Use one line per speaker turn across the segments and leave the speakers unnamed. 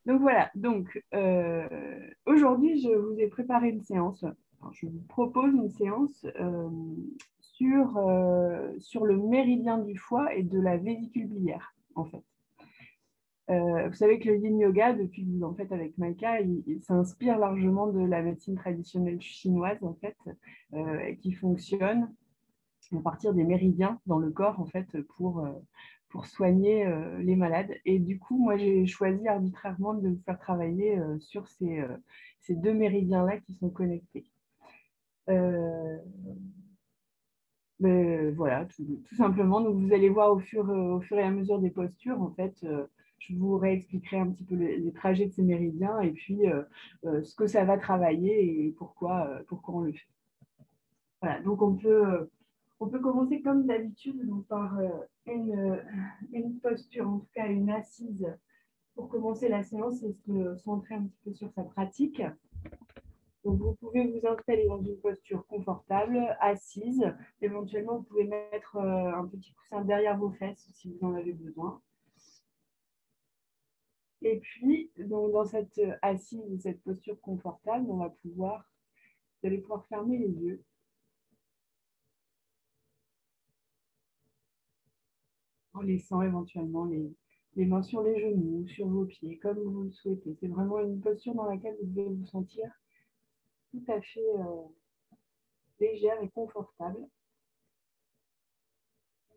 Donc voilà, donc aujourd'hui, je vous ai préparé une séance, enfin, je vous propose une séance sur le méridien du foie et de la vésicule biliaire, en fait. Vous savez que le yin yoga, depuis que vous en faites avec Maïka, il s'inspire largement de la médecine traditionnelle chinoise, en fait, qui fonctionne à partir des méridiens dans le corps, en fait, pour soigner les malades. Et du coup, moi, j'ai choisi arbitrairement de vous faire travailler sur ces deux méridiens-là qui sont connectés. Euh, voilà, tout simplement. Donc, vous allez voir au fur et à mesure des postures, en fait, je vous réexpliquerai un petit peu les trajets de ces méridiens et puis ce que ça va travailler et pourquoi on le fait. Voilà, donc on peut commencer comme d'habitude donc par une posture, en tout cas une assise pour commencer la séance et se centrer un petit peu sur sa pratique. Donc vous pouvez vous installer dans une posture confortable, assise. Éventuellement, vous pouvez mettre un petit coussin derrière vos fesses si vous en avez besoin. Et puis, donc, dans cette assise, cette posture confortable, vous allez pouvoir fermer les yeux en laissant éventuellement les mains sur les genoux, sur vos pieds, comme vous le souhaitez. C'est vraiment une posture dans laquelle vous devez vous sentir tout à fait légère et confortable.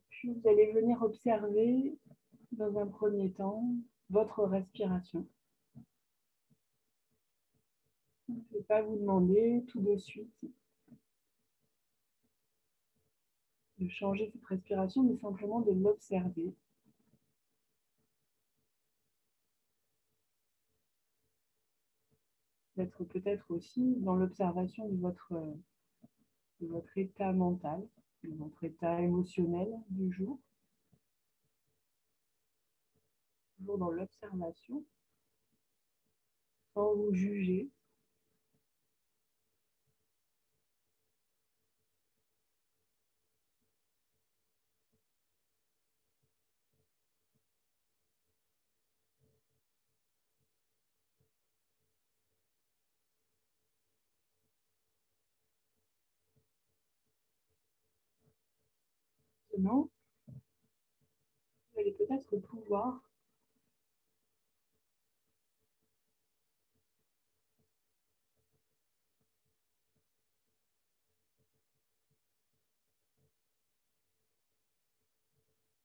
Puis vous allez venir observer dans un premier temps votre respiration. Je ne vais pas vous demander tout de suite de changer cette respiration, mais simplement de l'observer. D'être peut-être aussi dans l'observation de votre état mental, de votre état émotionnel du jour, toujours dans l'observation, sans vous juger. Maintenant, vous allez peut-être pouvoir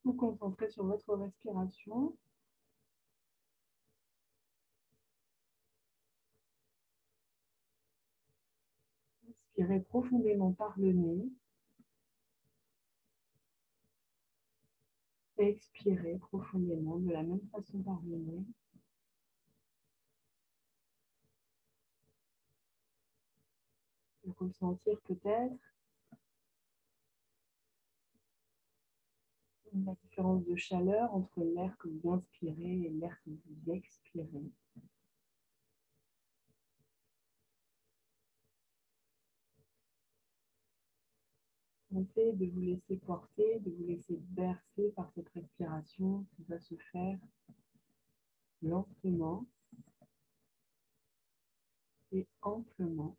vous concentrer sur votre respiration. Inspirez profondément par le nez. Expirez profondément de la même façon par le nez. Et ressentir peut-être la différence de chaleur entre l'air que vous inspirez et l'air que vous expirez. Tentez de vous laisser porter, de vous laisser bercer par cette respiration qui va se faire lentement et amplement.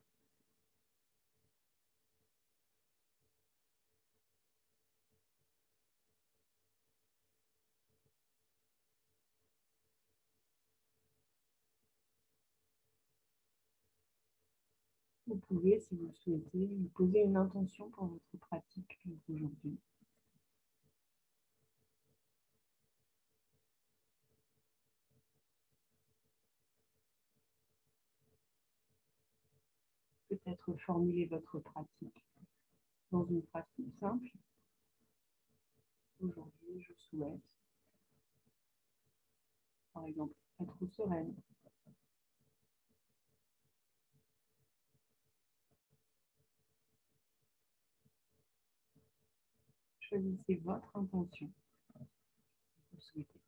Vous pouvez, si vous le souhaitez, vous poser une intention pour votre pratique d'aujourd'hui. Peut-être formuler votre pratique dans une phrase toute simple. Aujourd'hui, je souhaite, par exemple, être sereine. Choisissez votre intention, si vous le souhaitez.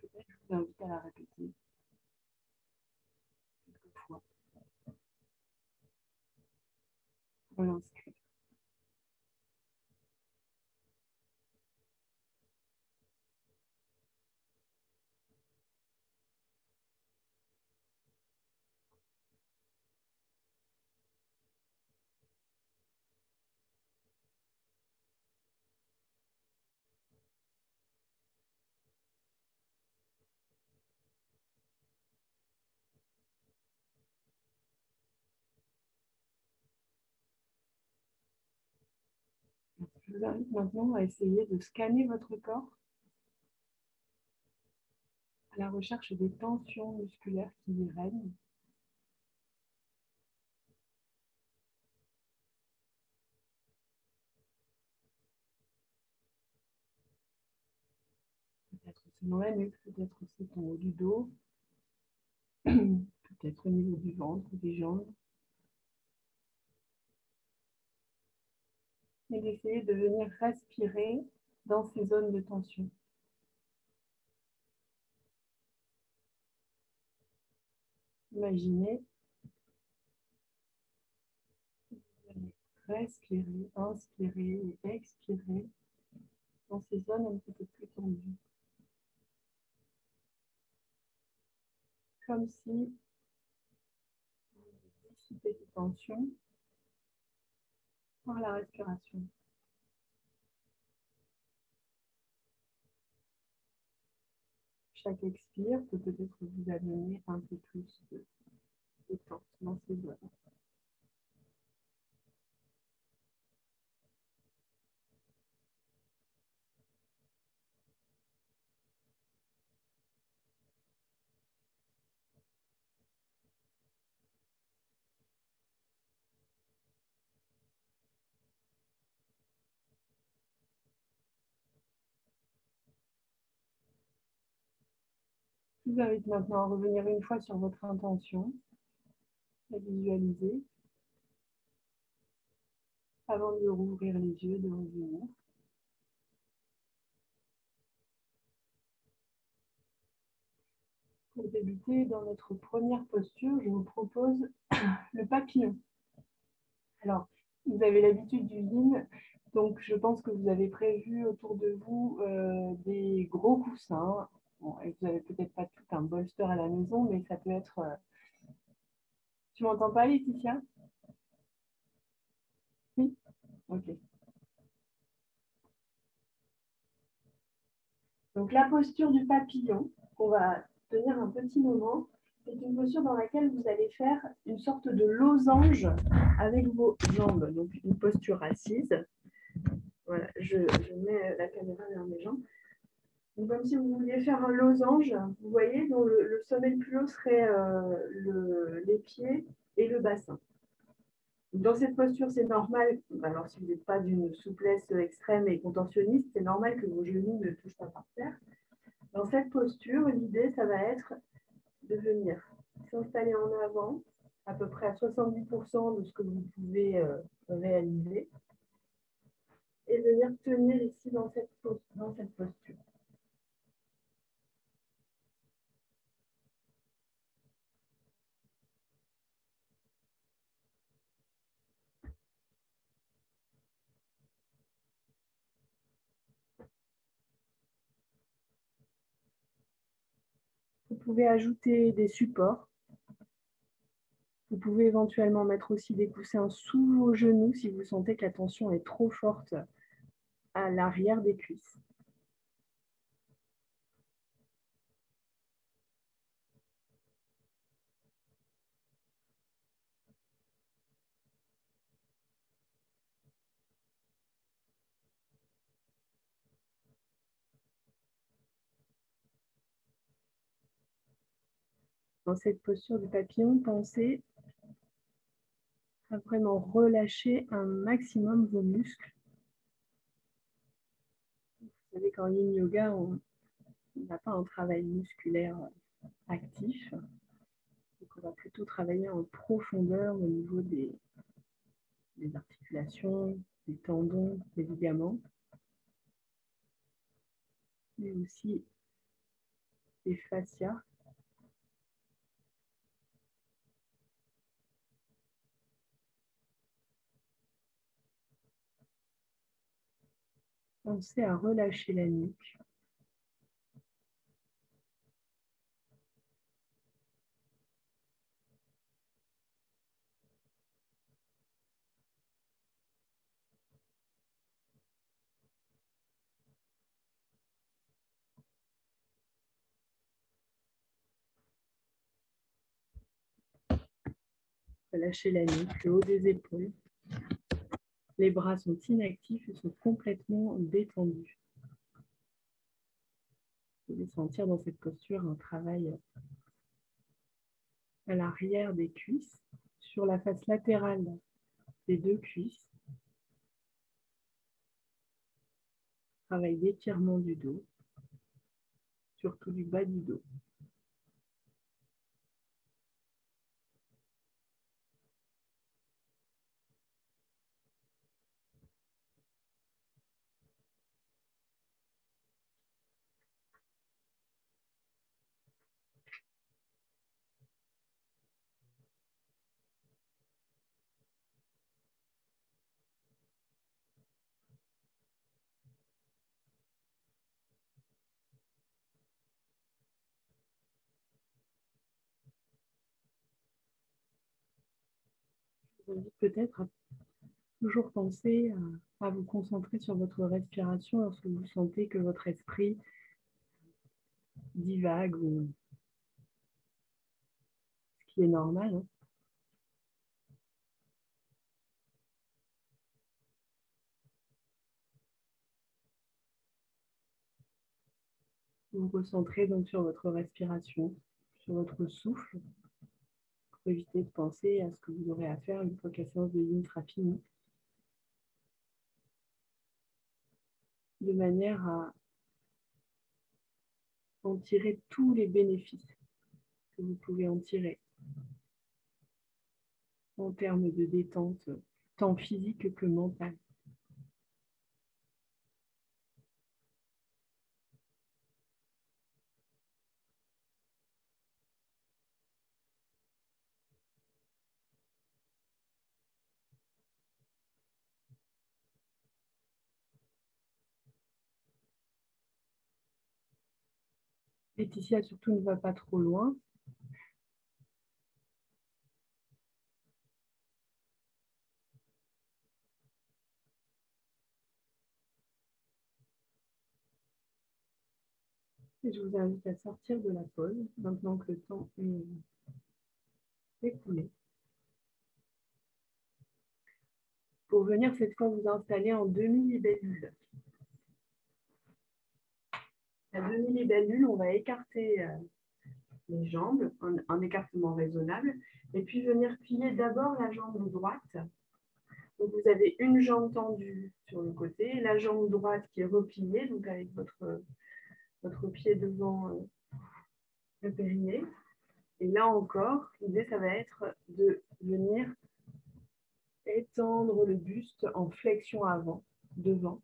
Peut-être je vous invite à la répéter quelques fois pour l'inscrire. Je vous invite maintenant à essayer de scanner votre corps à la recherche des tensions musculaires qui y règnent. Peut-être aussi dans la nuque, peut-être aussi au haut du dos, peut-être au niveau du ventre, des jambes. Et d'essayer de venir respirer dans ces zones de tension. Imaginez, vous allez respirer, inspirer et expirer dans ces zones un petit peu plus tendues. Comme si vous dissipez ces tensions par la respiration. Chaque expire peut peut-être vous amener un peu plus de détente dans ces zones. Je vous invite maintenant à revenir une fois sur votre intention, à visualiser, avant de rouvrir les yeux, de revenir. Pour débuter, dans notre première posture, je vous propose le papillon. Alors, vous avez l'habitude du yin, donc je pense que vous avez prévu autour de vous des gros coussins. Bon, et vous n'avez peut-être pas tout un bolster à la maison, mais ça peut être... Tu m'entends pas, Laetitia? Oui. Ok. Donc la posture du papillon, qu'on va tenir un petit moment, c'est une posture dans laquelle vous allez faire une sorte de losange avec vos jambes. Donc une posture assise. Voilà, je mets la caméra vers mes jambes. Donc, comme si vous vouliez faire un losange, vous voyez, dont le sommet le plus haut serait les pieds et le bassin. Dans cette posture, c'est normal, alors si vous n'êtes pas d'une souplesse extrême et contorsionniste, c'est normal que vos genoux ne touchent pas par terre. Dans cette posture, l'idée, ça va être de venir s'installer en avant, à peu près à 70% de ce que vous pouvez réaliser, et venir tenir ici dans cette posture. Vous pouvez ajouter des supports. Vous pouvez éventuellement mettre aussi des coussins sous vos genoux si vous sentez que la tension est trop forte à l'arrière des cuisses. Dans cette posture du papillon, pensez à vraiment relâcher un maximum vos muscles. Vous savez qu'en yin yoga, on n'a pas un travail musculaire actif. Donc on va plutôt travailler en profondeur au niveau des articulations, des tendons, des ligaments, mais aussi des fascias. Pensez à relâcher la nuque. Relâchez la nuque, le haut des épaules, Les bras sont inactifs et sont complètement détendus. Vous pouvez sentir dans cette posture un travail à l'arrière des cuisses, sur la face latérale des deux cuisses. Travail d'étirement du dos, surtout du bas du dos. Je vous invite peut-être à toujours penser à vous concentrer sur votre respiration lorsque vous sentez que votre esprit divague, ou ce qui est normal. Hein. Vous vous concentrez donc sur votre respiration, sur votre souffle, pour éviter de penser à ce que vous aurez à faire une fois que la séance de yin sera finie, de manière à en tirer tous les bénéfices que vous pouvez en tirer en termes de détente, tant physique que mentale. Laetitia surtout ne va pas trop loin. Et je vous invite à sortir de la pause, maintenant que le temps est écoulé, pour venir cette fois vous installer en demi-libellule. La demi-libellule, on va écarter les jambes en écartement raisonnable, et puis venir plier d'abord la jambe droite. Donc vous avez une jambe tendue sur le côté, la jambe droite qui est repliée, donc avec votre pied devant le périnée. Et là encore, l'idée, ça va être de venir étendre le buste en flexion avant, devant.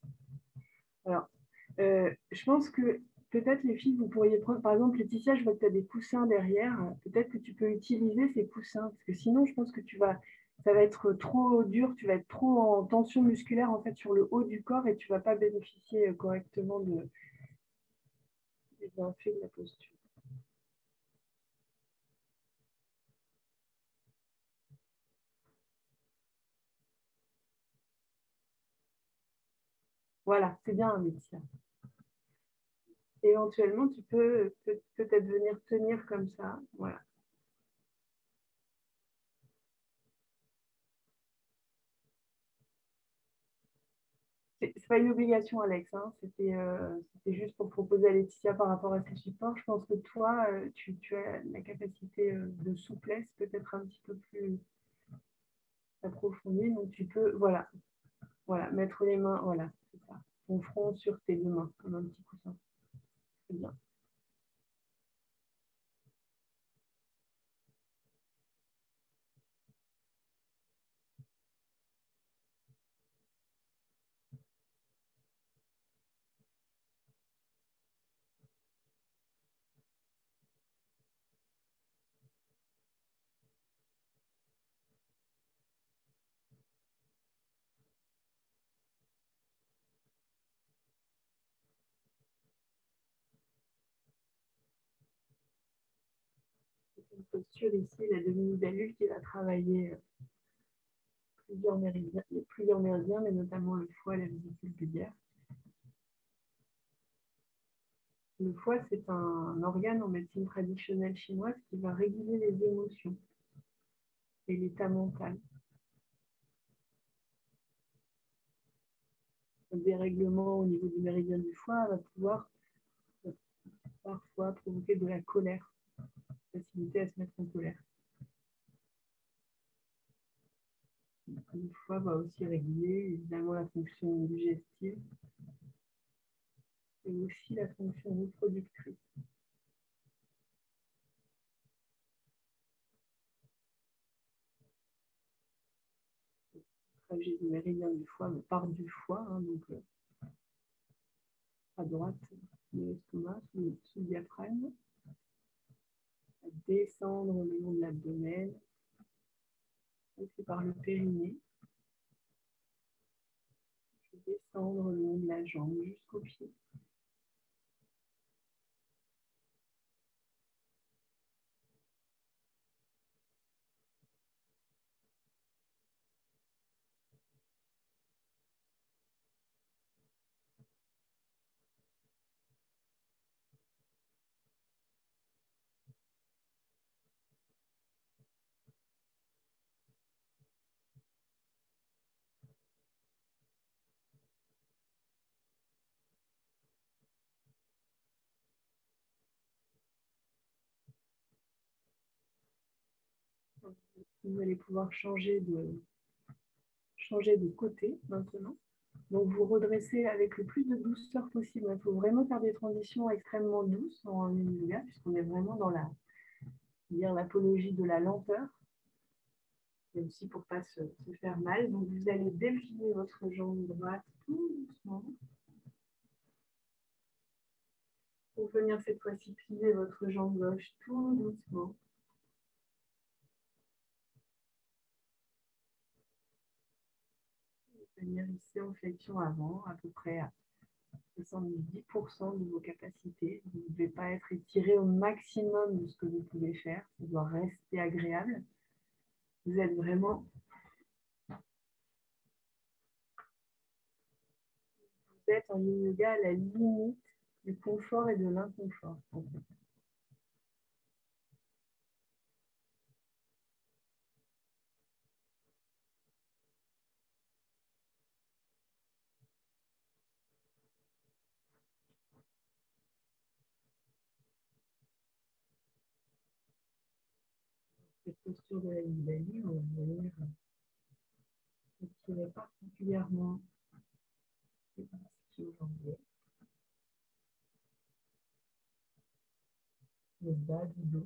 Alors, je pense que peut-être les filles, vous pourriez prendre, par exemple, Laetitia, je vois que tu as des coussins derrière. Peut-être que tu peux utiliser ces coussins, parce que sinon, je pense que ça va être trop dur, tu vas être trop en tension musculaire en fait sur le haut du corps et tu ne vas pas bénéficier correctement des bienfaits de la posture. Voilà, c'est bien, Laetitia. Éventuellement, tu peux peut-être venir tenir comme ça. Voilà. C'est pas une obligation, Alex. Hein. C'était juste pour proposer à Laetitia par rapport à ses supports. Je pense que toi, tu as la capacité de souplesse peut-être un petit peu plus approfondie. Donc, tu peux, voilà, mettre les mains, voilà, c'est ça. Ton front sur tes deux mains, comme un petit coussin. C'est bien. C'est une posture ici, la demi-libellule qui va travailler plusieurs méridiens, mais notamment le foie et la vésicule biliaire. Le foie, c'est un organe en médecine traditionnelle chinoise qui va réguler les émotions et l'état mental. Un dérèglement au niveau du méridien du foie va pouvoir parfois provoquer de la colère, facilité à se mettre en colère. Le foie va aussi réguler évidemment la fonction digestive et aussi la fonction reproductrice. Le trajet du méridien du foie part du foie, hein, donc à droite de l'estomac, sous le diaphragme, à descendre le long de l'abdomen, passer par le périnée, descendre le long de la jambe jusqu'au pied. Vous allez pouvoir changer de côté maintenant. Donc vous redressez avec le plus de douceur possible. Il faut vraiment faire des transitions extrêmement douces en yoga, puisqu'on est vraiment dans l'apologie de la lenteur, et aussi pour ne pas se faire mal. Donc vous allez déplier votre jambe droite tout doucement, pour venir cette fois-ci plier votre jambe gauche tout doucement. Venir ici en flexion avant, à peu près à 70% de vos capacités. Vous ne devez pas être étiré au maximum de ce que vous pouvez faire. Ça doit rester agréable. Vous êtes vraiment... Vous êtes en yoga à la limite du confort et de l'inconfort. En fait. Cette posture de la Vibali, on va venir étirer particulièrement les parties aujourd'hui. Le bas du dos.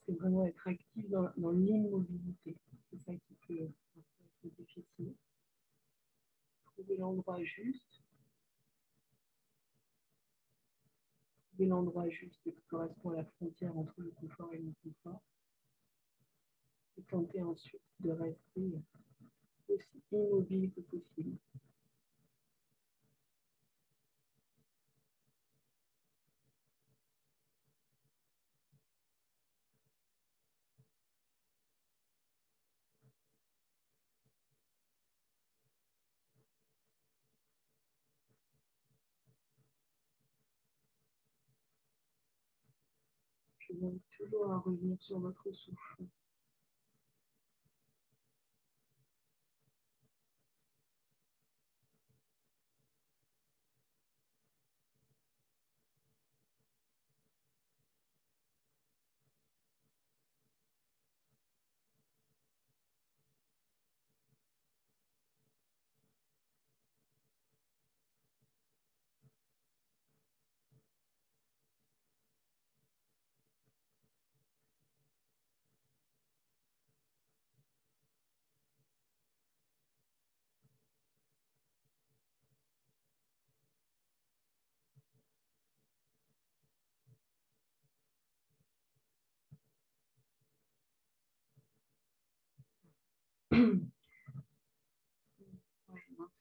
C'est vraiment être actif dans l'immobilité. C'est ça qui peut être difficile. Trouver l'endroit juste. Trouver l'endroit juste qui correspond à la frontière entre le confort et l'inconfort. Et tenter ensuite de rester aussi immobile que possible. Je vous invite toujours à revenir sur votre souffle.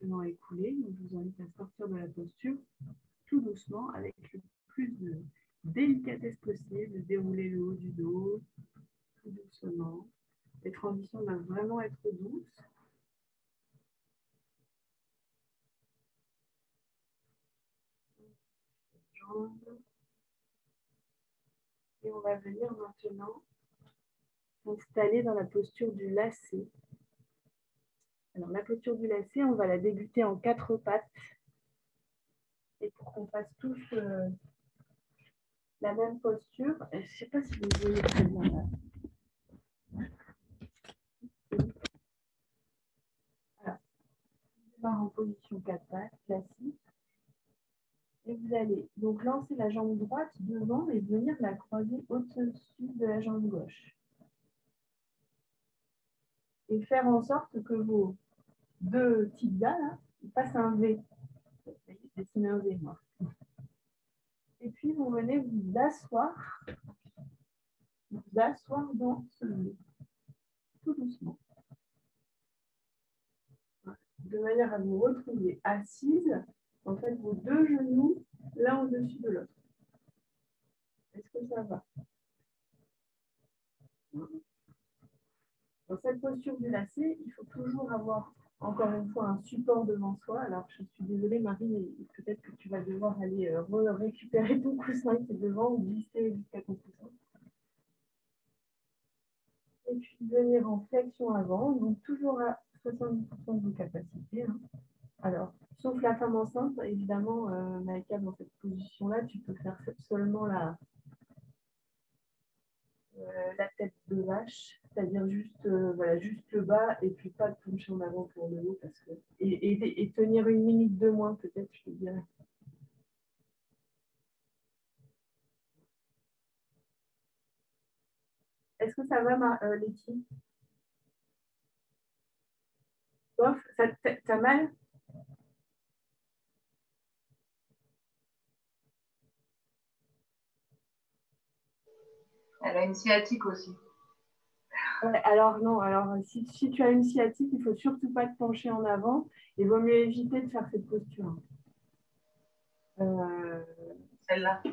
Maintenant écoulé, donc je vous invite à sortir de la posture tout doucement avec le plus de délicatesse possible, dérouler le haut du dos tout doucement. Les transitions doivent vraiment être douces. Jambes. Et on va venir maintenant s'installer dans la posture du lacet. Alors la posture du lacet, on va la débuter en 4 pattes. Et pour qu'on fasse tous la même posture, je ne sais pas si vous voyez très bien là. Voilà. On va en position 4 pattes, classique. Et vous allez donc lancer la jambe droite devant et venir la croiser au-dessus de la jambe gauche. Et faire en sorte que vos deux tibias là, fassent un V. Je dessine un V, moi. Et puis vous venez vous asseoir dans ce V, tout doucement. De manière à vous retrouver assise, en fait, vos deux genoux l'un au-dessus de l'autre. Est-ce que ça va? Dans cette posture du lacet, il faut toujours avoir, encore une fois, un support devant soi. Alors, je suis désolée, Marie, mais peut-être que tu vas devoir aller récupérer ton coussin qui est devant ou glisser jusqu'à ton coussin. Et puis, venir en flexion avant, donc toujours à 70% de vos capacités. Hein. Alors, sauf la femme enceinte, évidemment, Maïka, dans cette position-là, tu peux faire seulement la tête de vache, c'est-à-dire juste, voilà, juste le bas et puis pas de pencher en avant pour le haut parce que et tenir une minute de moins peut-être, je te dirais. Est-ce que ça va, Letty? Bof, t'as mal?
Elle a une sciatique aussi.
Ouais, alors non, alors si tu as une sciatique, il ne faut surtout pas te pencher en avant et il vaut mieux éviter de faire cette posture.
Celle-là.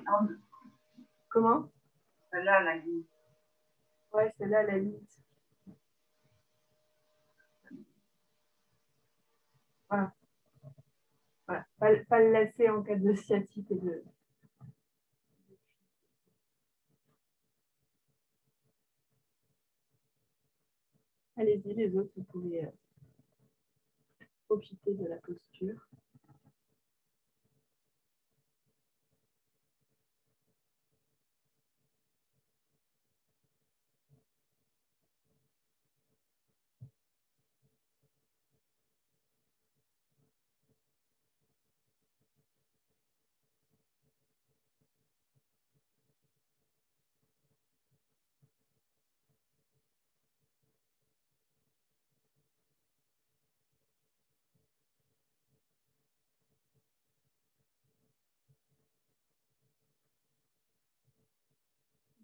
Comment?
Celle-là, la limite.
Ouais, celle-là, la limite. Voilà. Voilà. Pas le laisser en cas de sciatique et de. Allez-y, les autres, vous pouvez profiter de la posture.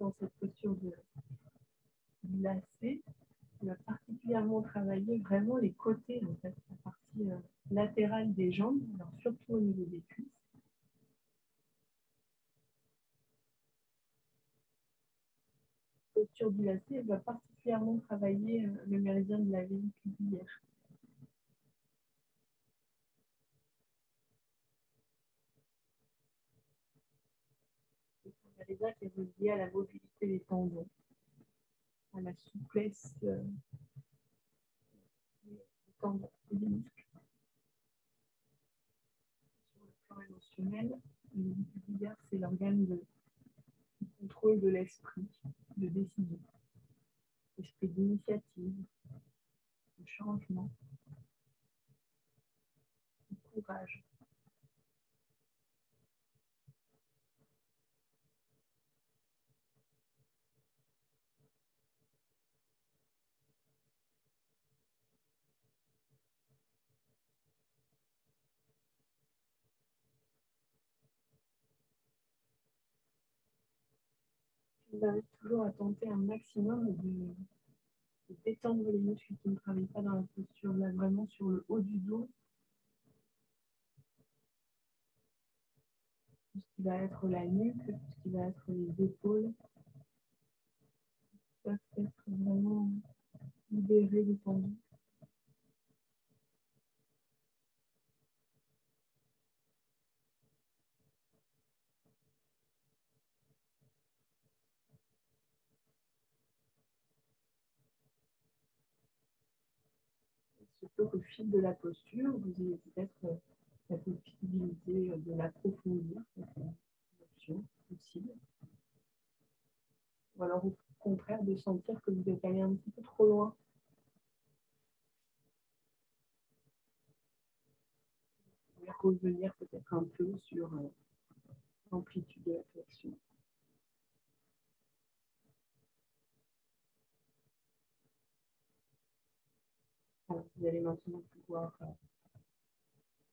Dans cette posture du lacet, on va particulièrement travailler vraiment les côtés, en fait, la partie latérale des jambes, alors surtout au niveau des cuisses. La posture du lacet va particulièrement travailler le méridien de la vésicule biliaire. Le méridien qui est relié à la mobilité des tendons, à la souplesse des tendons et des muscles. Sur le plan émotionnel, le vésicule biliaire, c'est l'organe de contrôle de l'esprit, de décision, l'esprit d'initiative, de changement, de courage. Je vous invite toujours à tenter un maximum Détendre les muscles qui ne travaillent pas dans la posture, là, vraiment sur le haut du dos, tout ce qui va être la nuque, tout ce qui va être les épaules, peuvent être vraiment libérés, détendus. Surtout qu'au fil de la posture, vous ayez peut-être la possibilité de l'approfondir, c'est une option possible. Ou alors au contraire de sentir que vous êtes allé un petit peu trop loin. Vous pouvez revenir peut-être un peu sur l'amplitude de la flexion. Alors, vous allez maintenant pouvoir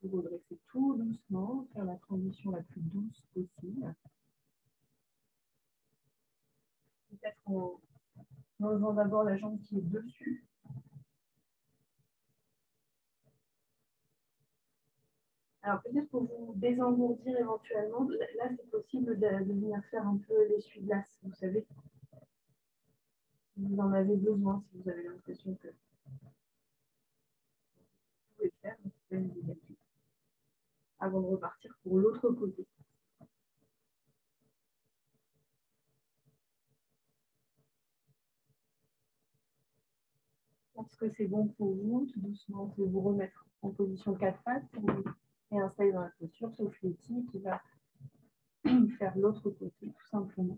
vous redresser tout doucement, faire la transition la plus douce possible. Peut-être en enlevant d'abord la jambe qui est dessus. Alors peut-être pour vous désengourdir éventuellement, là c'est possible de venir faire un peu l'essuie-glace, vous savez. Si vous en avez besoin, si vous avez l'impression que vous pouvez le faire, c'est une idée. Avant de repartir pour l'autre côté. Est-ce que c'est bon pour vous, tout doucement, de vous remettre en position 4 pattes pour vous réinstaller dans la posture, sauf l'éti qui va faire l'autre côté, tout simplement.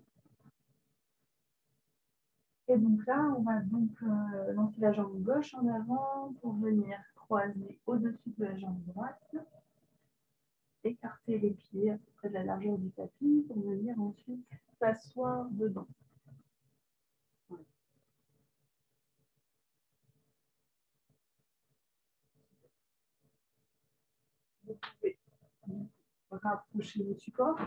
Et donc là, on va donc lancer la jambe gauche en avant pour venir croiser au-dessus de la jambe droite, écarter les pieds à peu près de la largeur du tapis pour venir ensuite s'asseoir dedans. Voilà. Vous pouvez rapprocher le support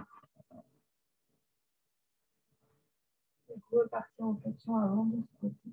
et repartir en flexion avant de ce côté.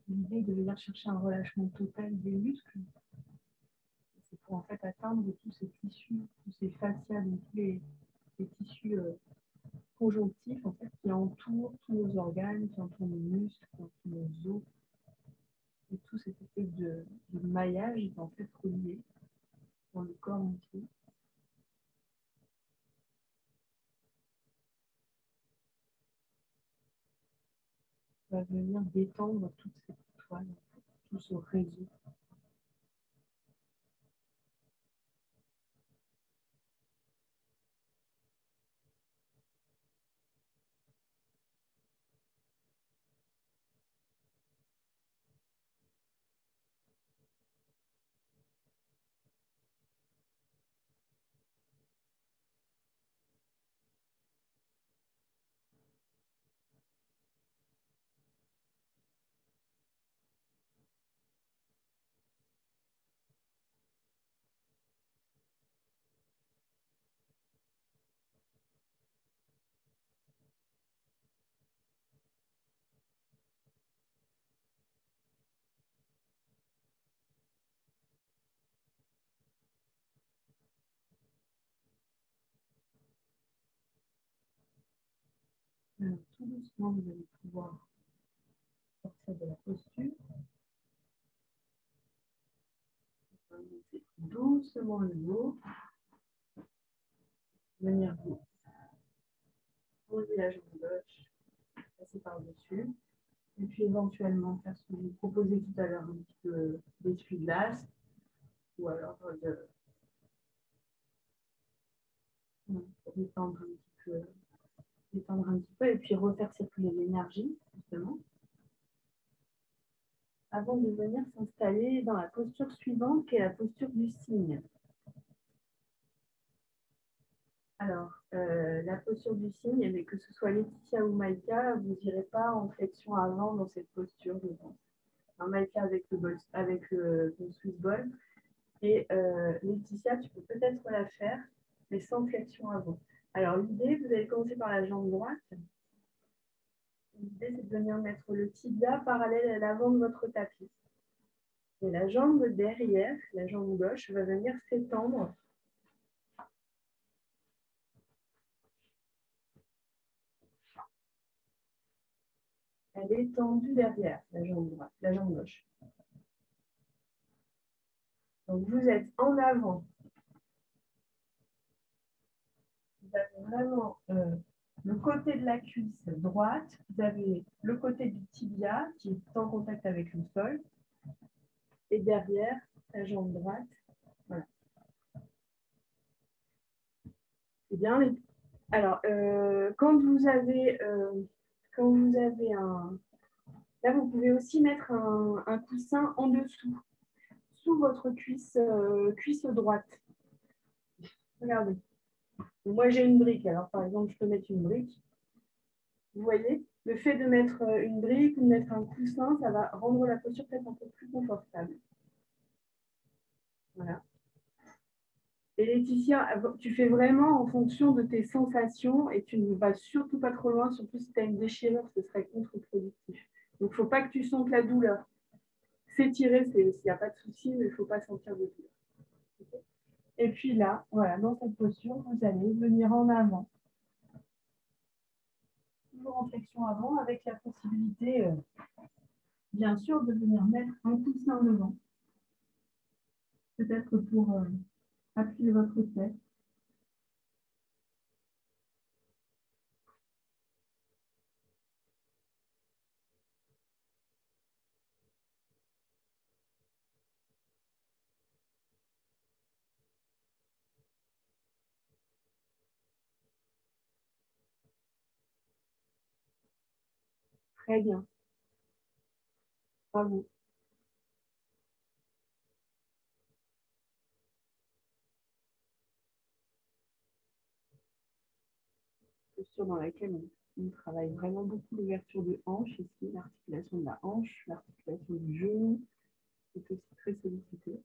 L'idée de venir chercher un relâchement total des muscles, c'est pour en fait atteindre tous ces tissus, tous ces fascias, donc tous les tissus conjonctifs en fait, qui entourent tous nos organes, qui entourent nos muscles, qui entourent nos os, et tout cet effet de maillage est en fait relié dans le corps entier. Va venir détendre toute cette toile, tout ce réseau. Alors, tout doucement, vous allez pouvoir sortir de la posture. On va monter doucement le dos. Venir vous poser la jambe gauche, passer par-dessus. Et puis éventuellement faire ce que je vous proposais tout à l'heure, un petit peu d'essuie-glace. Ou alors détendre un petit peu et puis refaire circuler l'énergie, justement, avant de venir s'installer dans la posture suivante, qui est la posture du cygne. Alors, la posture du cygne, mais que ce soit Laetitia ou Maïka, vous n'irez pas en flexion avant dans cette posture, je pense. Alors, Maïka avec le Swiss Ball, et Laetitia, tu peux peut-être la faire, mais sans flexion avant. Alors, l'idée, vous allez commencer par la jambe droite. L'idée, c'est de venir mettre le tibia parallèle à l'avant de votre tapis. Et la jambe derrière, la jambe gauche, va venir s'étendre. Elle est tendue derrière, la jambe droite, la jambe gauche. Donc, vous êtes en avant. Vous avez vraiment le côté de la cuisse droite. Vous avez le côté du tibia qui est en contact avec le sol. Et derrière, la jambe droite. Voilà. C'est bien. Alors, quand vous avez un... Là, vous pouvez aussi mettre un coussin en dessous, sous votre cuisse droite. Regardez. Moi, j'ai une brique. Alors, par exemple, je peux mettre une brique. Vous voyez, le fait de mettre une brique ou de mettre un coussin, ça va rendre la posture peut-être un peu plus confortable. Voilà. Et Laetitia, tu fais vraiment en fonction de tes sensations et tu ne vas surtout pas trop loin, surtout si tu as une déchirure, ce serait contre-productif. Donc, il ne faut pas que tu sentes la douleur. S'étirer, il n'y a pas de souci, mais il ne faut pas sentir de douleur. Okay. Et puis là, voilà, dans cette posture, vous allez venir en avant. Toujours en flexion avant, avec la possibilité, bien sûr, de venir mettre un coussin devant. Peut-être pour appuyer votre tête. Très bien. Bravo. Posture dans laquelle on travaille vraiment beaucoup l'ouverture de hanche, ici, l'articulation de la hanche, l'articulation du genou, c'est aussi très sollicité.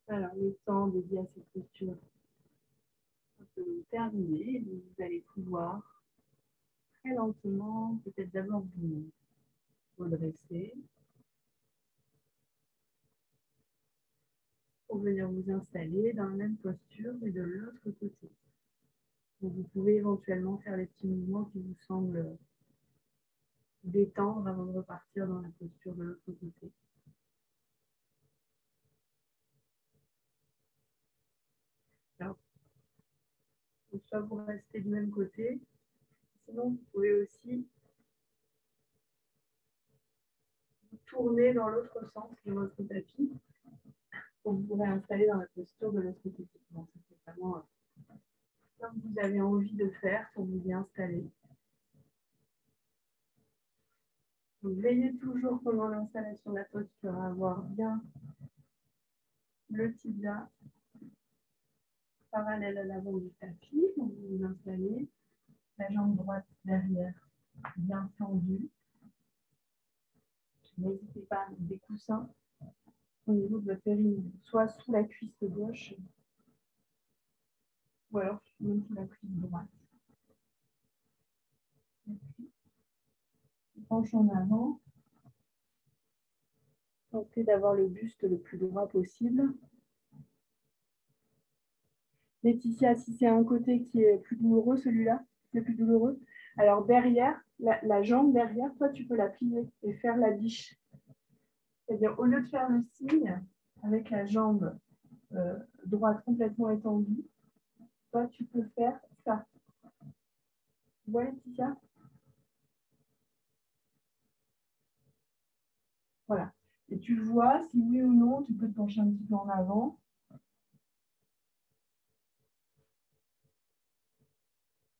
Alors, le temps dédié à cette posture est terminé. Vous allez pouvoir très lentement, peut-être d'abord vous redresser pour venir vous installer dans la même posture, mais de l'autre côté. Donc, vous pouvez éventuellement faire les petits mouvements qui vous semblent détendre avant de repartir dans la posture de l'autre côté. Alors, soit vous restez du même côté, sinon vous pouvez aussi vous tourner dans l'autre sens de votre tapis pour vous réinstaller dans la posture de l'autre côté. Donc, c'est vraiment comme vous avez envie de faire pour vous y installer. Donc, veillez toujours pendant l'installation de la posture à avoir bien le tibia parallèle à l'avant du tapis. Donc, vous vous installez, la jambe droite derrière bien tendue. N'hésitez pas à mettre des coussins au niveau de votre périnée, soit sous la cuisse gauche, ou alors même sous la cuisse droite. Et puis, penche en avant. Tentez d'avoir le buste le plus droit possible. Laetitia, si c'est un côté qui est plus douloureux, celui-là, c'est plus douloureux. Alors derrière, la jambe derrière, toi, tu peux la plier et faire la biche. C'est-à-dire, au lieu de faire le signe avec la jambe droite complètement étendue, toi, tu peux faire ça. Tu vois, Laetitia? Voilà. Et tu vois si oui ou non, tu peux te pencher un petit peu en avant.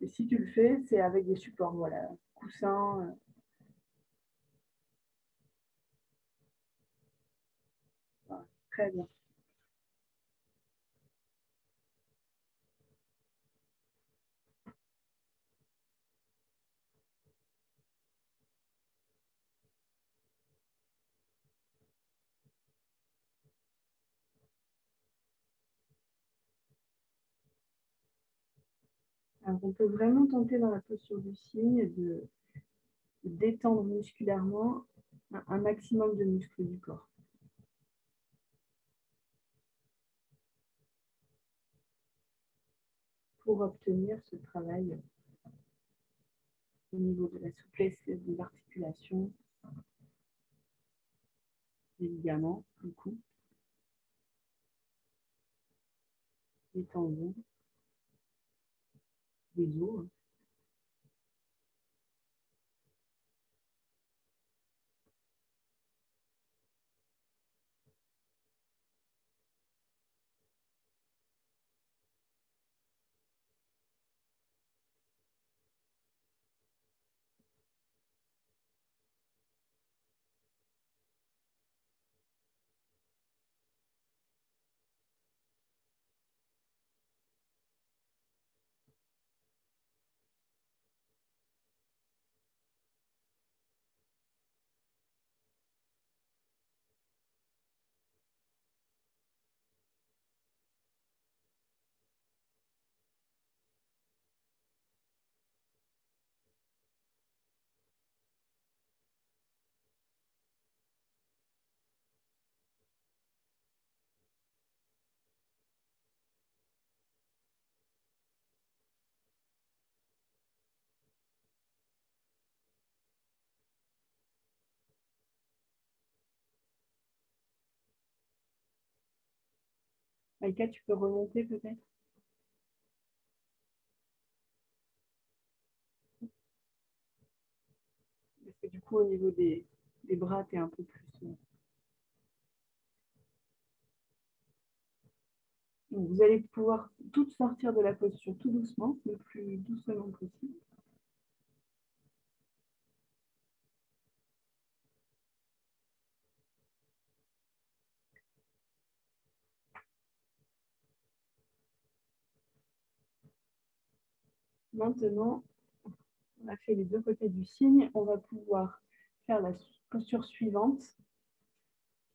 Et si tu le fais, c'est avec des supports, voilà, coussins. Voilà. Très bien. Alors, on peut vraiment tenter dans la posture du cygne de détendre musculairement un maximum de muscles du corps. Pour obtenir ce travail au niveau de la souplesse des articulations, des ligaments, du cou, des tendons, des os. Maïka, tu peux remonter peut-être? Parce que du coup, au niveau des bras, tu es un peu plus... Donc, vous allez pouvoir toutes sortir de la posture tout doucement, le plus doucement possible. Maintenant, on a fait les deux côtés du cygne. On va pouvoir faire la posture suivante,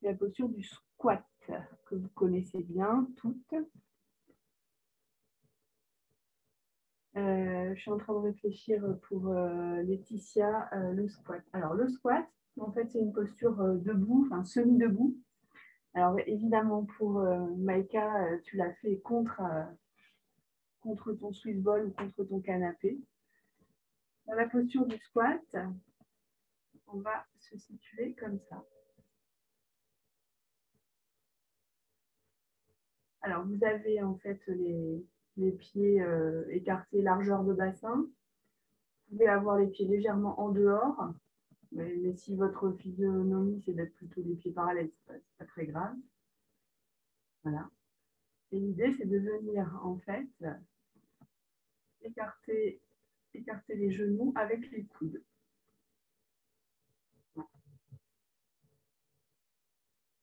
la posture du squat. que vous connaissez bien toutes. Je suis en train de réfléchir pour Laetitia, le squat. Alors, le squat, en fait, c'est une posture debout, enfin semi-debout. Alors, évidemment, pour Maïka, tu l'as fait contre ton Swiss ball ou contre ton canapé. Dans la posture du squat, on va se situer comme ça. Alors, vous avez en fait les pieds écartés, largeur de bassin. Vous pouvez avoir les pieds légèrement en dehors, mais si votre physionomie, c'est d'être plutôt les pieds parallèles, ce n'est pas très grave. Voilà. Et l'idée, c'est de venir en fait écarter les genoux avec les coudes.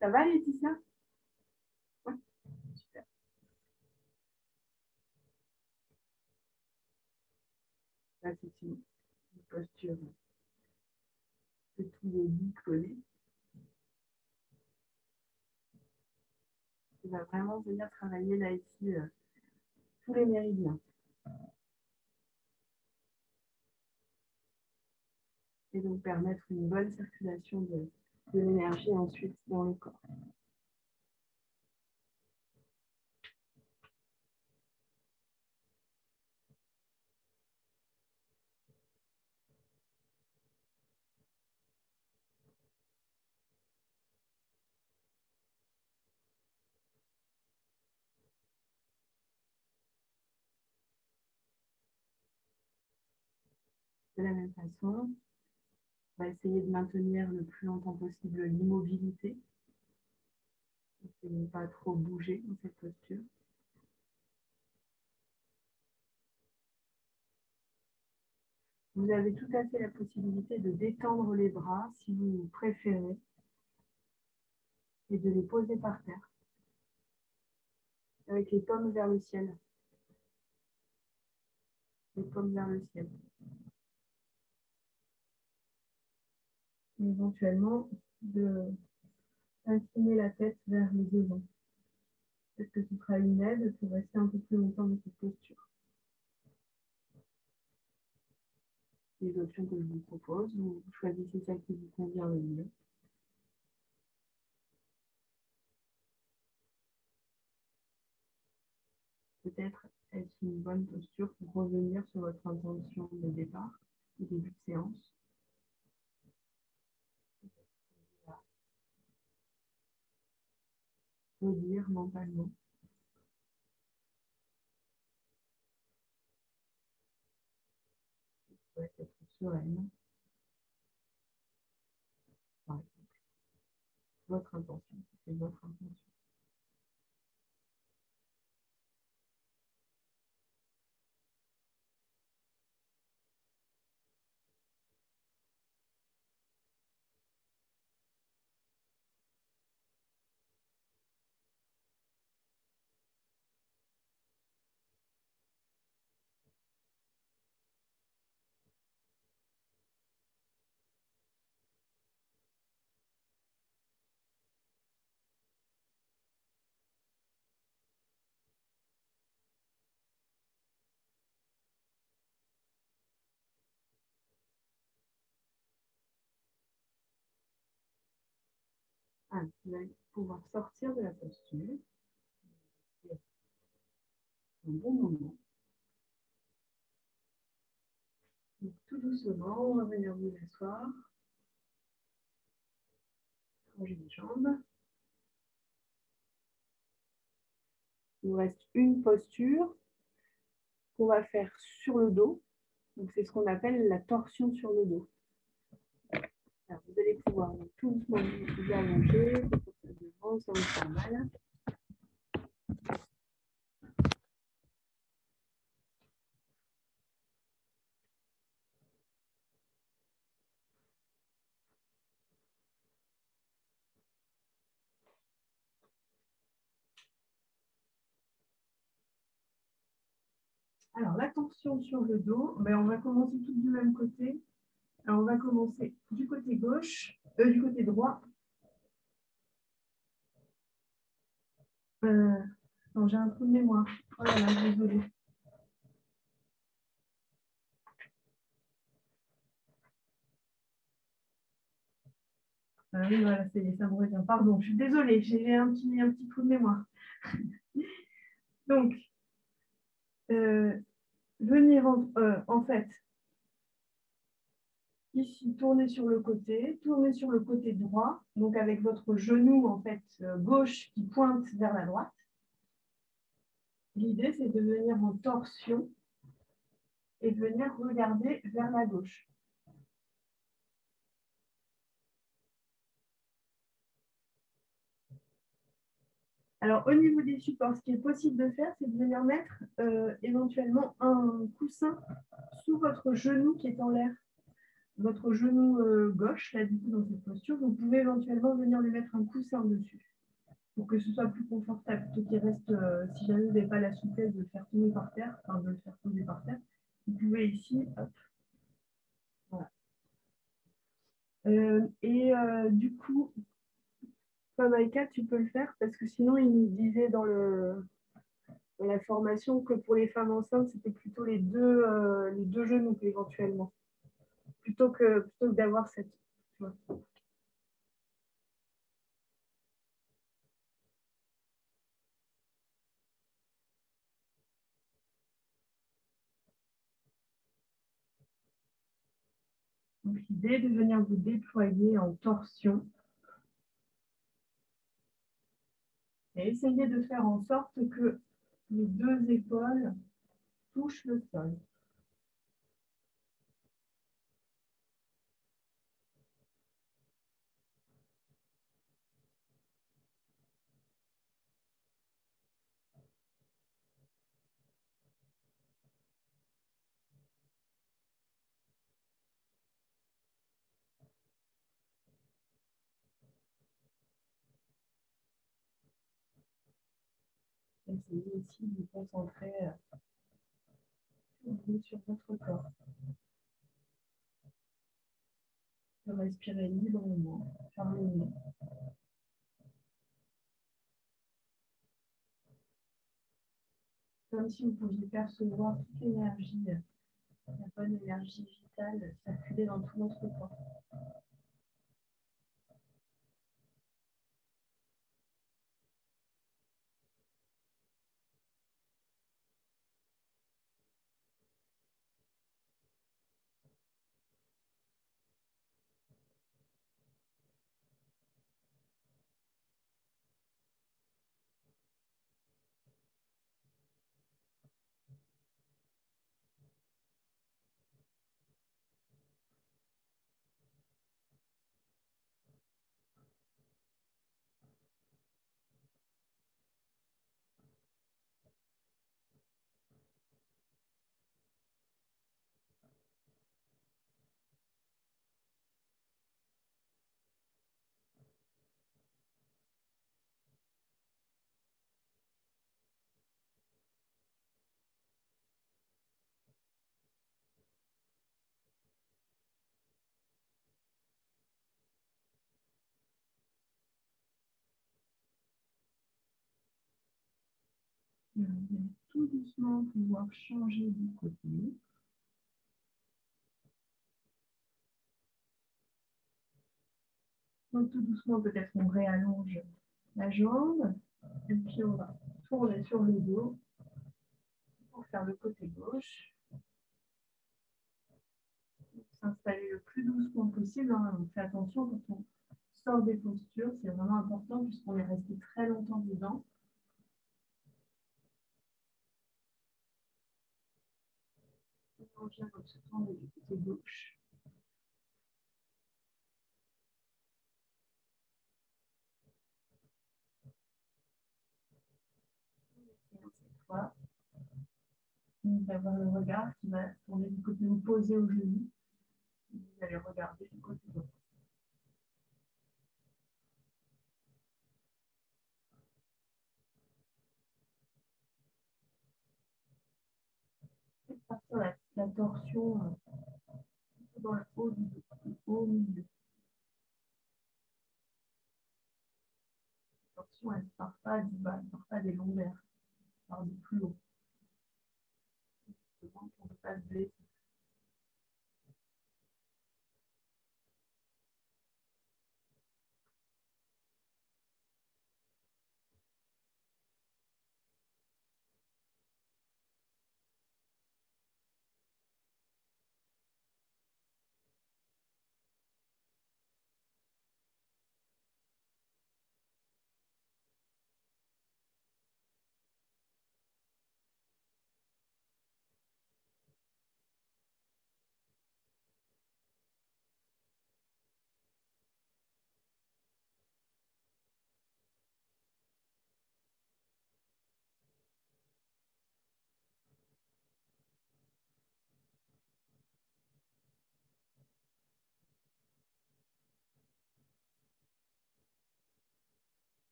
Ça va, Laetitia? Oui, super. Là, c'est une posture que tout le monde connaît. On va vraiment venir travailler là ici tous les méridiens. Et donc permettre une bonne circulation de l'énergie ensuite dans le corps. De la même façon, on va essayer de maintenir le plus longtemps possible l'immobilité. Et ne pas trop bouger dans cette posture. Vous avez tout à fait la possibilité de détendre les bras si vous préférez et de les poser par terre avec les paumes vers le ciel. Les paumes vers le ciel. Et éventuellement, incliner la tête vers les devants. Peut-être que ce sera une aide pour rester un peu plus longtemps dans cette posture. Les options que je vous propose, vous choisissez celle qui vous convient le mieux. Peut-être est-ce une bonne posture pour revenir sur votre intention de départ, au début de séance. Redire mentalement. Vous pouvez être sereine. Par exemple. Votre intention, c'est votre intention. Ah, vous allez pouvoir sortir de la posture. C'est un bon moment. Donc, tout doucement, on va venir vous asseoir. Changer les jambes. Il vous reste une posture qu'on va faire sur le dos. Donc, c'est ce qu'on appelle la torsion sur le dos. Alors, vous allez pouvoir tout doucement vous allonger, devant, sans vous faire mal. Alors, la torsion sur le dos, ben, on va commencer tout du même côté. Alors, on va commencer du côté gauche, du côté droit. Non, j'ai un trou de mémoire. Oh là là, désolée. Ah oui, voilà, ça y est, ça me revient. Pardon, je suis désolée, j'ai un petit trou de mémoire. Donc, venir en fait, ici, tourner sur le côté droit, donc avec votre genou en fait gauche qui pointe vers la droite. L'idée, c'est de venir en torsion et de venir regarder vers la gauche. Alors, au niveau des supports, ce qui est possible de faire, c'est de venir mettre éventuellement un coussin sous votre genou qui est en l'air. Votre genou gauche, là, du coup, dans cette posture, vous pouvez éventuellement venir lui mettre un coussin dessus pour que ce soit plus confortable, plutôt qu'il reste, si jamais vous n'avez pas la souplesse de le faire tomber par terre, enfin de le faire poser par terre, vous pouvez ici, hop, voilà. Du coup, pas Maïka, tu peux le faire parce que sinon, il nous disait dans la formation que pour les femmes enceintes, c'était plutôt les deux genoux éventuellement, plutôt que d'avoir cette. Tu vois. Donc, l'idée de venir vous déployer en torsion et essayer de faire en sorte que les deux épaules touchent le sol. Essayez aussi de vous concentrer sur votre corps, de respirer librement par le nez. Comme si vous pouviez percevoir toute l'énergie, la bonne énergie vitale circuler dans tout votre corps. Vous allez tout doucement pouvoir changer de côté. Donc tout doucement, peut-être on réallonge la jambe. Et puis on va tourner sur le dos pour faire le côté gauche. S'installer le plus doucement possible. Hein. On fait attention quand on sort des postures. C'est vraiment important puisqu'on est resté très longtemps dedans. On vient de se tendre du côté gauche. Cette fois, d'avoir le regard qui va tourner du côté opposé au genou. Vous allez regarder du côté droit. Faites partir la torsion dans le haut du dos, au milieu. Ouais, ça part pas du bas, ça part pas des lombaires, ça part du plus haut. Le ventre, on ne peut pas se blesser.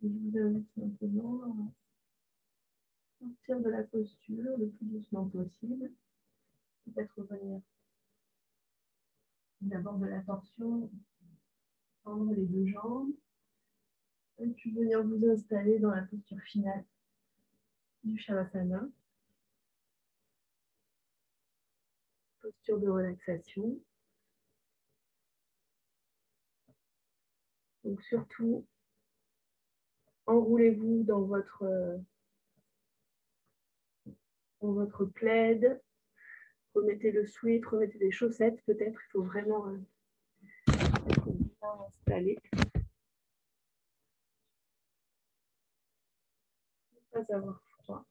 Je vous invite simplement à sortir de la posture le plus doucement possible. Peut-être revenir d'abord de la torsion, tendre les deux jambes, et puis venir vous installer dans la posture finale du Shavasana. Posture de relaxation. Donc surtout, enroulez-vous dans votre plaid. Remettez le sweat, remettez les chaussettes. Peut-être il faut vraiment être bien installé. Ne pas avoir froid.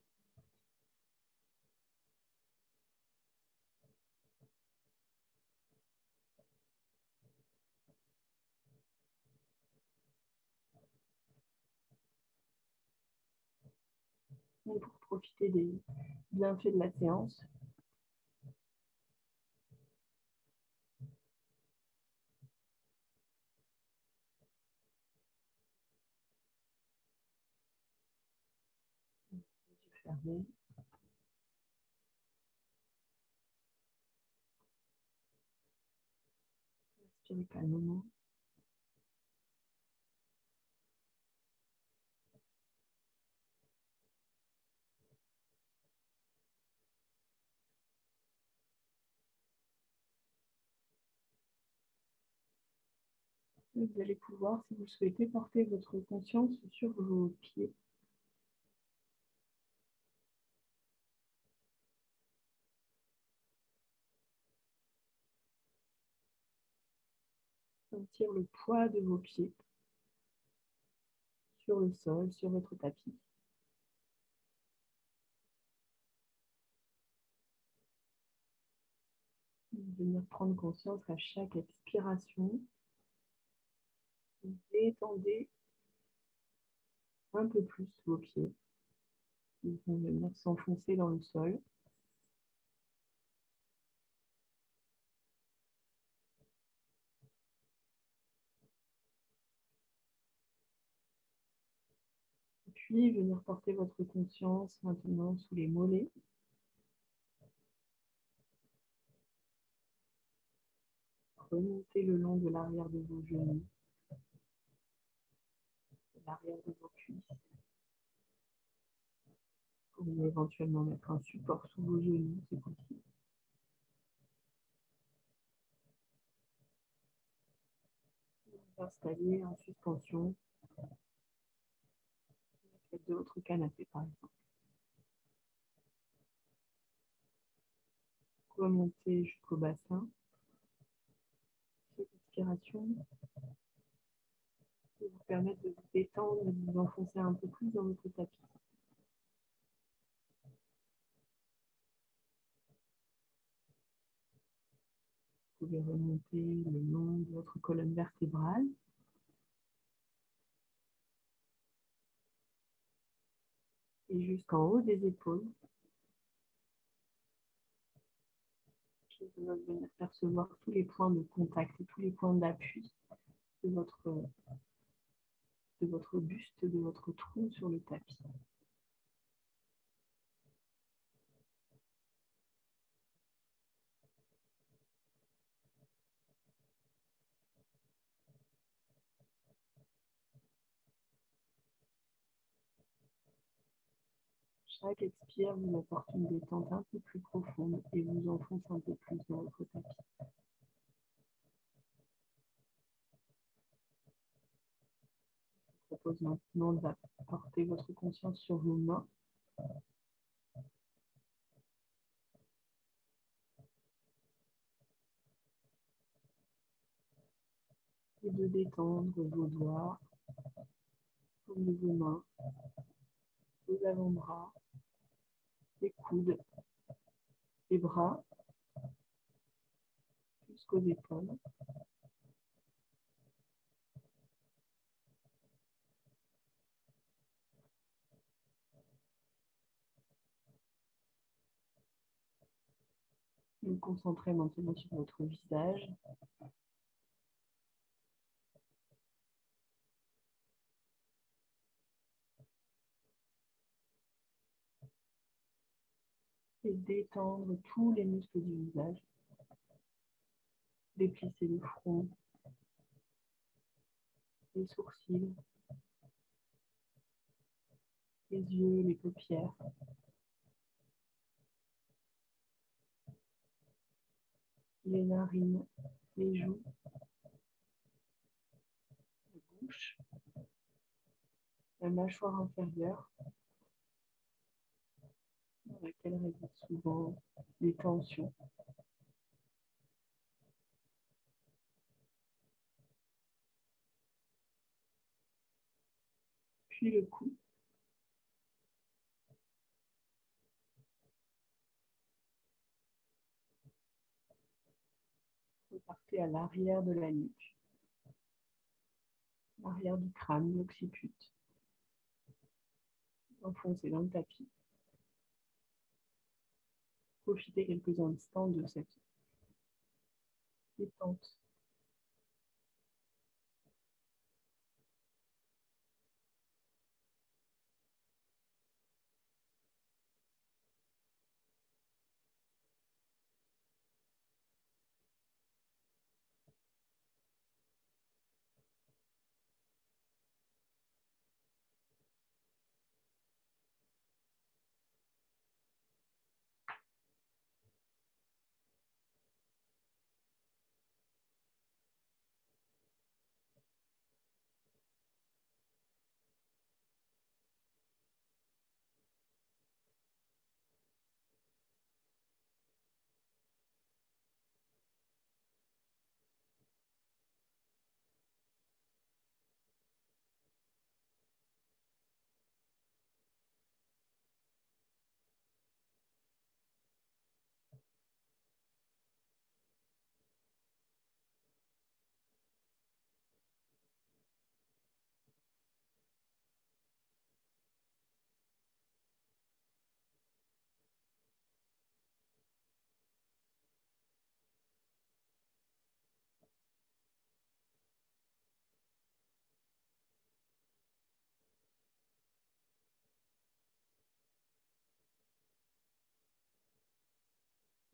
Pour profiter des bienfaits de la séance. Fermé. Respirez calmement. Vous allez pouvoir, si vous le souhaitez, porter votre conscience sur vos pieds. Sentir le poids de vos pieds sur le sol, sur votre tapis. Venir prendre conscience à chaque expiration. Vous détendez un peu plus vos pieds. Ils vont venir s'enfoncer dans le sol. Puis venir porter votre conscience maintenant sous les mollets. Remontez le long de l'arrière de vos genoux, l'arrière de vos cuisses. Vous pourriez éventuellement mettre un support sous vos genoux, c'est possible. Vous installer en suspension avec de votre canapé, par exemple. Remonter jusqu'au bassin. Cette inspiration va vous permettre de vous détendre et de vous enfoncer un peu plus dans votre tapis. Vous pouvez remonter le long de votre colonne vertébrale. Et jusqu'en haut des épaules. Vous allez venir percevoir tous les points de contact et tous les points d'appui de votre buste, de votre tronc sur le tapis. Chaque expire vous apporte une détente un peu plus profonde et vous enfonce un peu plus dans votre tapis. Je vous propose maintenant d'apporter votre conscience sur vos mains. Et de détendre vos doigts, vos mains, vos avant-bras, les coudes, les bras, jusqu'aux épaules. Vous concentrez maintenant sur votre visage. Et détendre tous les muscles du visage. Déplisser le front, les sourcils, les yeux, les paupières. Les narines, les joues, la bouche, la mâchoire inférieure, dans laquelle résident souvent les tensions. Puis le cou. Vous partez à l'arrière de la nuque, l'arrière du crâne, l'occiput. Enfoncez dans le tapis. Profitez quelques instants de cette détente.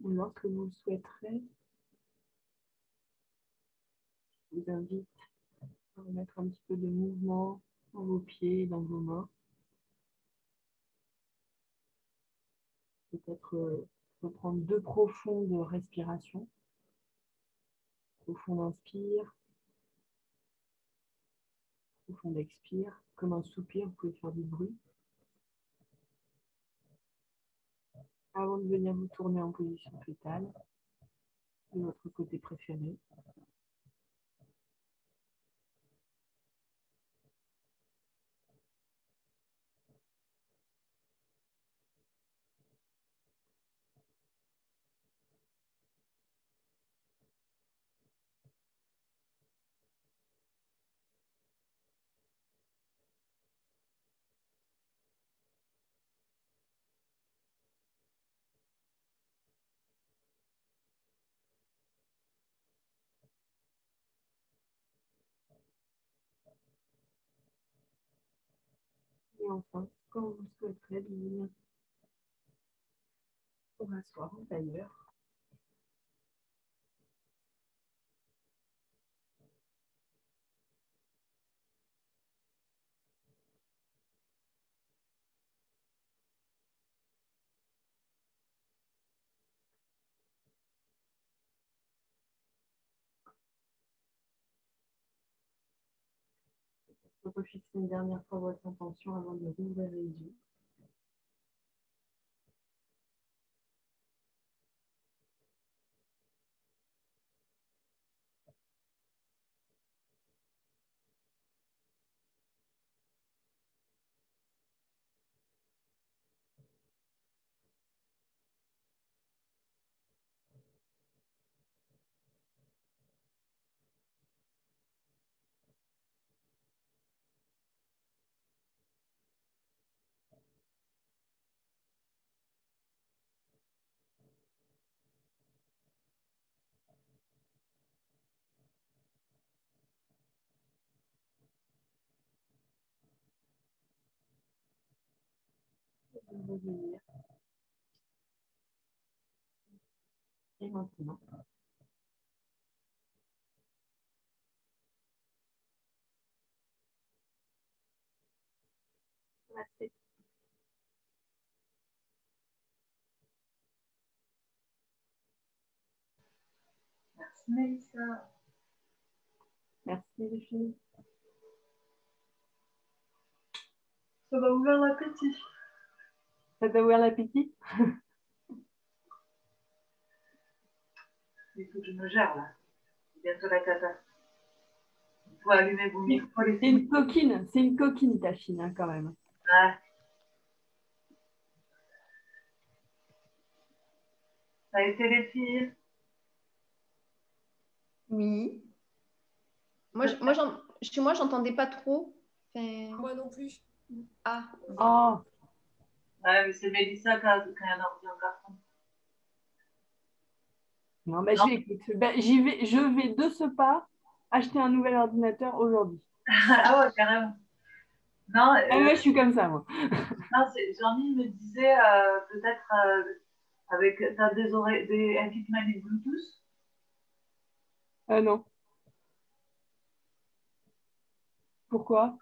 Lorsque vous le souhaiterez, je vous invite à remettre un petit peu de mouvement dans vos pieds et dans vos mains. Peut-être reprendre 2 profondes respirations. Profond inspire, profond expire. Comme un soupir, vous pouvez faire du bruit. Avant de venir vous tourner en position fétale, de votre côté préféré. Et enfin, quand vous le souhaiterez, de venir pour asseoir en tailleur. Refixez une dernière fois votre intention avant de rouvrir les yeux. Revenir. Et maintenant, restez.
Merci Mélissa.
Merci les filles.
Ça va ouvrir l'appétit.
Ça t'a ouvert l'appétit?
Il faut que je me gère là. C'est bientôt la cata. Il faut allumer vos micros.
C'est une coquine ta fille hein, quand même.
Ouais. Ça a été les filles.
Oui. Chez moi, j'entendais pas trop. Enfin,
Moi non plus.
ah,
Oh,
Ouais, mais c'est Mélissa qui a un ordi en carton.
non, bah, je vais de ce pas acheter un nouvel ordinateur aujourd'hui.
Ah ouais, carrément. Non,
Ah ouais, je suis comme ça, moi.
non Jean-Mi me disait peut-être avec t'as un kit manip Bluetooth.
Non. Pourquoi?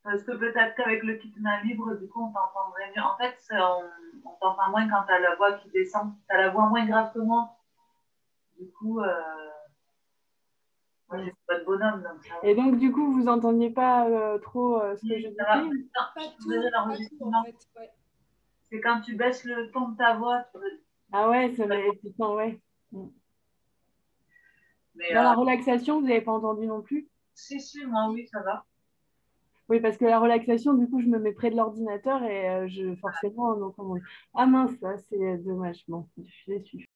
Parce que peut-être qu'avec le kit main libre, du coup, on t'entendrait mieux. En fait, on t'entend moins quand t'as la voix qui descend. T'as la voix moins grave que moi. Du coup, moi, j'ai pas de bonhomme. Donc ça...
Et donc, du coup, vous entendiez pas trop ce que je
ça va.
disais?
Non,
Pas
je
tout,
verrai
pas tout en
l'enregistrement.
fait. Ouais.
C'est quand tu baisses le ton de ta voix.
Ah ouais, ça m'avait tout le temps, ouais.
Mais
Dans la relaxation, vous n'avez pas entendu non plus?
si, moi, oui, ça va.
Oui, parce que la relaxation, du coup, je me mets près de l'ordinateur et forcément, donc, ah mince, ça, c'est dommage. Bon, je suis déçue.